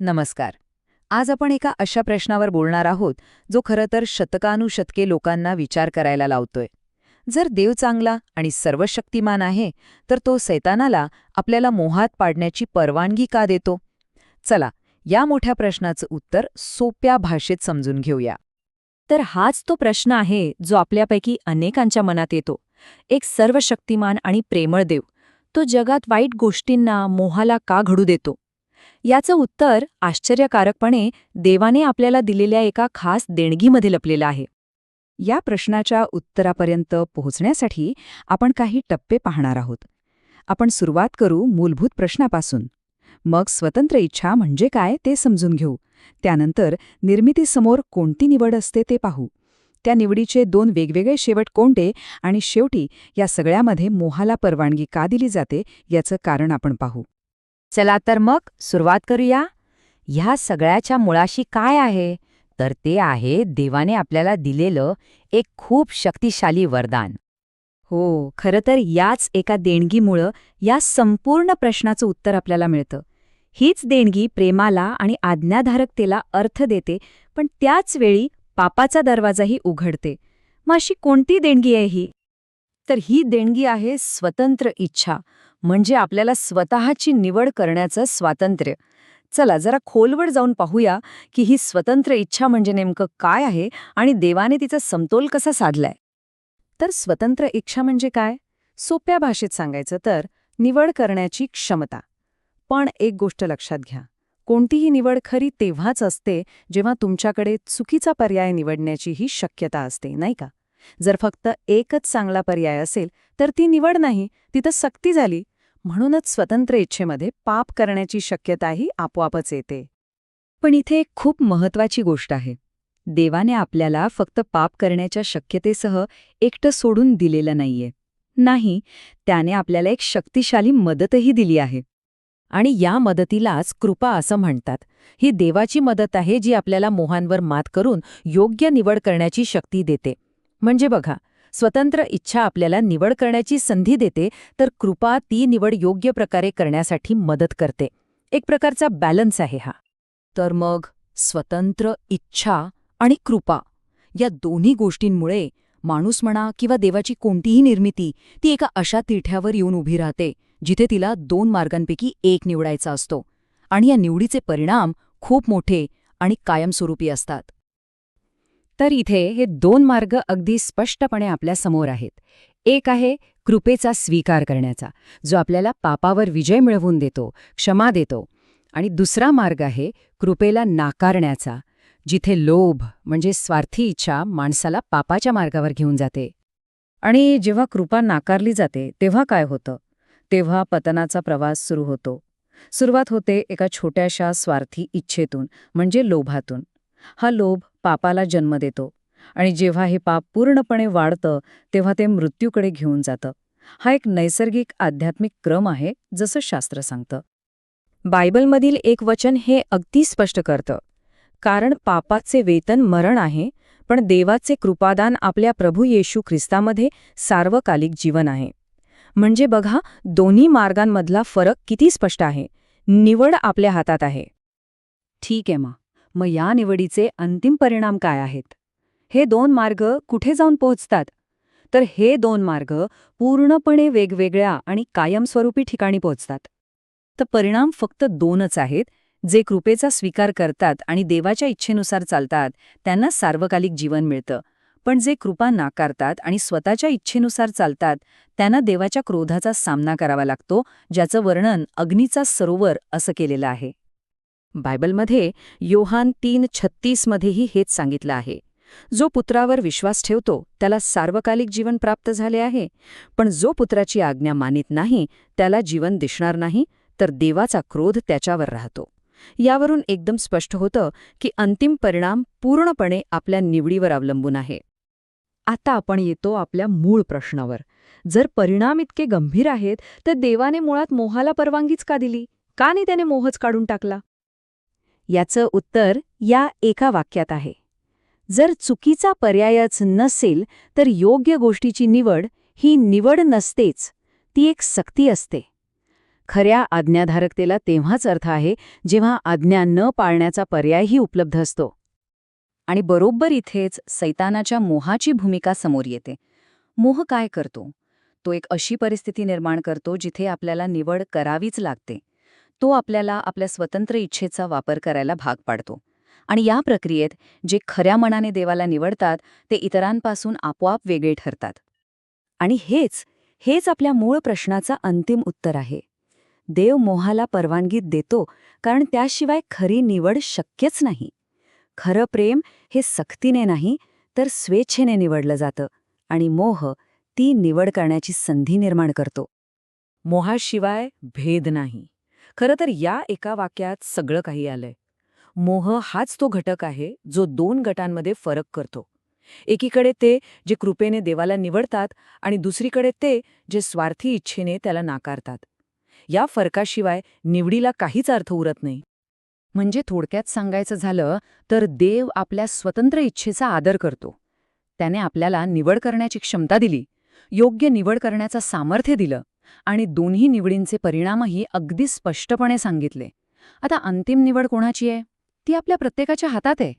नमस्कार. आज आपण एका अशा प्रश्नावर बोलणार आहोत जो खरं तर शतकानुशतके लोकांना विचार करायला लावतोय. जर देव चांगला आणि सर्वशक्तिमान आहे तर तो सैतानाला आपल्याला मोहात पाडण्याची परवानगी का देतो? चला, या मोठ्या प्रश्नाचं उत्तर सोप्या भाषेत समजून घेऊया. तर हाच तो प्रश्न आहे जो आपल्यापैकी अनेकांच्या मनात येतो. एक सर्वशक्तिमान आणि प्रेमळ देव, तो जगात वाईट गोष्टींना, मोहाला का घडू देतो? याचं उत्तर आश्चर्यकारकपणे देवाने आपल्याला दिलेल्या एका खास देणगीमध्ये लपलेलं आहे. या प्रश्नाच्या उत्तरापर्यंत पोहोचण्यासाठी आपण काही टप्पे पाहणार आहोत. आपण सुरुवात करू मूलभूत प्रश्नापासून. मग स्वतंत्र इच्छा म्हणजे काय ते समजून घेऊ. त्यानंतर निर्मितीसमोर कोणती निवड असते ते पाहू. त्या निवडीचे दोन वेगवेगळे शेवट कोणते आणि शेवटी या सगळ्यामध्ये मोहाला परवानगी का दिली जाते याचं कारण आपण पाहू. चला तर मग सुरुवात करूया. ह्या सगळ्याच्या मुळाशी काय आहे? तर ते आहे देवाने आपल्याला दिलेलं एक खूप शक्तिशाली वरदान. हो, खरं तर याच एका देणगीमुळं या संपूर्ण प्रश्नाचं उत्तर आपल्याला मिळतं. हीच देणगी प्रेमाला आणि आज्ञाधारकतेला अर्थ देते, पण त्याच वेळी पापाचा दरवाजाही उघडते. मग अशी कोणती देणगी आहे ही? तर ही देणगी आहे स्वतंत्र इच्छा, म्हणजे आपल्याला स्वतःची निवड करण्याचं स्वातंत्र्य. चला जरा खोलवर जाऊन पाहूया की ही स्वतंत्र इच्छा म्हणजे नेमकं काय आहे आणि देवाने तिचा समतोल कसा साधलाय. तर स्वतंत्र इच्छा म्हणजे काय? सोप्या भाषेत सांगायचं तर निवड करण्याची क्षमता. पण एक गोष्ट लक्षात घ्या, कोणतीही निवड खरी तेव्हाच असते जेव्हा तुमच्याकडे चुकीचा पर्याय निवडण्याचीही शक्यता असते, नाही का? जर फक्त एकच चांगला पर्याय असेल तर ती निवड नाही, ती तर सक्ती झाली. म्हणूनच स्वतंत्र इच्छेमध्ये पाप करण्याची शक्यताही आपोआपच येते. पण इथे एक खूप महत्वाची गोष्ट आहे. देवाने आपल्याला फक्त पाप करण्याच्या शक्यतेसह एकटं सोडून दिलेलं नाहीये. नाही, त्याने आपल्याला एक शक्तिशाली मदतही दिली आहे. आणि या मदतीलाच कृपा असं म्हणतात. ही देवाची मदत आहे जी आपल्याला मोहांवर मात करून योग्य निवड करण्याची शक्ती देते. म्हणजे बघा, स्वतंत्र इच्छा आपल्याला निवड करण्याची संधी देते, तर कृपा ती निवड योग्य प्रकारे करण्यासाठी मदत करते. एक प्रकारचा बॅलन्स आहे हा. तर मग स्वतंत्र इच्छा आणि कृपा या दोन्ही गोष्टींमुळे माणूस म्हणा किंवा देवाची कोणतीही निर्मिती ती एका अशा तिठ्यावर येऊन उभी राहते जिथे तिला दोन मार्गांपैकी एक निवडायचा असतो. आणि या निवडीचे परिणाम खूप मोठे आणि कायमस्वरूपी असतात. तर इथे हे दोन मार्ग अगदी स्पष्टपणे आपल्या समोर आहेत. एक आहे कृपेचा स्वीकार करण्याचा, जो आपल्याला पापावर विजय मिळवून देतो, क्षमा देतो. आणि दुसरा मार्ग आहे कृपेला नाकारण्याचा, जिथे लोभ म्हणजे स्वार्थी इच्छा माणसाला पापाच्या मार्गावर घेऊन जाते. आणि जेव्हा कृपा नाकारली जाते तेव्हा काय होतं? तेव्हा पतनाचा प्रवास सुरू होतो. सुरुवात होते एका छोट्याशा स्वार्थी इच्छेतून, म्हणजे लोभातून. हा लोभ पापाला जन्म देतो आणि जेव्हा हे पाप पूर्णपणे वाढतं तेव्हा ते मृत्यूकडे घेऊन जातं. हा एक नैसर्गिक आध्यात्मिक क्रम आहे, जसं शास्त्र सांगतं. बायबलमधील एक वचन हे अगदी स्पष्ट करतं. कारण पापाचे वेतन मरण आहे, पण देवाचे कृपादान आपल्या प्रभू येशू ख्रिस्तामध्ये सार्वकालिक जीवन आहे. म्हणजे बघा, दोन्ही मार्गांमधला फरक किती स्पष्ट आहे. निवड आपल्या हातात आहे. ठीक आहे, मग या निवडीचे अंतिम परिणाम काय आहेत? हे दोन मार्ग कुठे जाऊन पोहोचतात? तर हे दोन मार्ग पूर्णपणे वेगवेगळ्या आणि कायमस्वरूपी ठिकाणी पोहोचतात. तर परिणाम फक्त दोनच आहेत. जे कृपेचा स्वीकार करतात आणि देवाच्या इच्छेनुसार चालतात त्यांना सार्वकालिक जीवन मिळतं. पण जे कृपा नाकारतात आणि स्वतःच्या इच्छेनुसार चालतात त्यांना देवाच्या क्रोधाचा सामना करावा लागतो, ज्याचं वर्णन अग्नीचा सरोवर असं केलेलं आहे. बायबलमध्ये योहान 3:36 मध्येही हेच सांगितलं आहे. जो पुत्रावर विश्वास ठेवतो त्याला सार्वकालिक जीवन प्राप्त झाले आहे, पण जो पुत्राची आज्ञा मानित नाही त्याला जीवन दिसणार नाही, तर देवाचा क्रोध त्याच्यावर राहतो. यावरून एकदम स्पष्ट होतं की अंतिम परिणाम पूर्णपणे आपल्या निवडीवर अवलंबून आहे. आता आपण येतो आपल्या मूळ प्रश्नावर. जर परिणाम इतके गंभीर आहेत तर देवाने मुळात मोहाला परवानगीच का दिली? का नाही त्याने मोहच काढून टाकला? याचं उत्तर या एका वाक्यात आहे. जर चुकीचा पर्यायच नसेल तर योग्य गोष्टीची निवड ही निवड नसतेच, ती एक सक्ती असते. खऱ्या आज्ञाधारकतेला तेव्हाच अर्थ आहे जेव्हा आज्ञा न पाळण्याचा पर्यायही उपलब्ध असतो. आणि बरोबर इथेच सैतानाच्या मोहाची भूमिका समोर येते. मोह काय करतो? तो एक अशी परिस्थिती निर्माण करतो जिथे आपल्याला निवड करावीच लागते. तो आपल्याला आपल्या स्वतंत्र इच्छेचा वापर करायला भाग पाडतो. आणि या प्रक्रियेत जे खऱ्या मनाने देवाला निवडतात ते इतरांपासून आपोआप वेगळे ठरतात. आणि हेच आपल्या मूळ प्रश्नाचा अंतिम उत्तर आहे. देव मोहाला परवानगी देतो कारण त्याशिवाय खरी निवड शक्यच नाही. खरं प्रेम हे सक्तीने नाही तर स्वेच्छेने निवडलं जातं आणि मोह ती निवड करण्याची संधी निर्माण करतो. मोहाशिवाय भेद नाही. खरं तर या एका वाक्यात सगळं काही आलंय. मोह हाच तो घटक आहे जो दोन गटांमध्ये फरक करतो. एकीकडे ते जे कृपेने देवाला निवडतात आणि दुसरीकडे ते जे स्वार्थी इच्छेने त्याला नाकारतात. या फरकाशिवाय निवडीला काहीच अर्थ उरत नाही. म्हणजे थोडक्यात सांगायचं झालं तर देव आपल्या स्वतंत्र इच्छेचा आदर करतो. त्याने आपल्याला निवड करण्याची क्षमता दिली, योग्य निवड करण्याचं सामर्थ्य दिलं आणि दोन्ही निवडींचे परिणामही अगदी स्पष्टपणे सांगितले. आता अंतिम निवड कोणाची आहे? ती आपल्या प्रत्येकाच्या हातात आहे.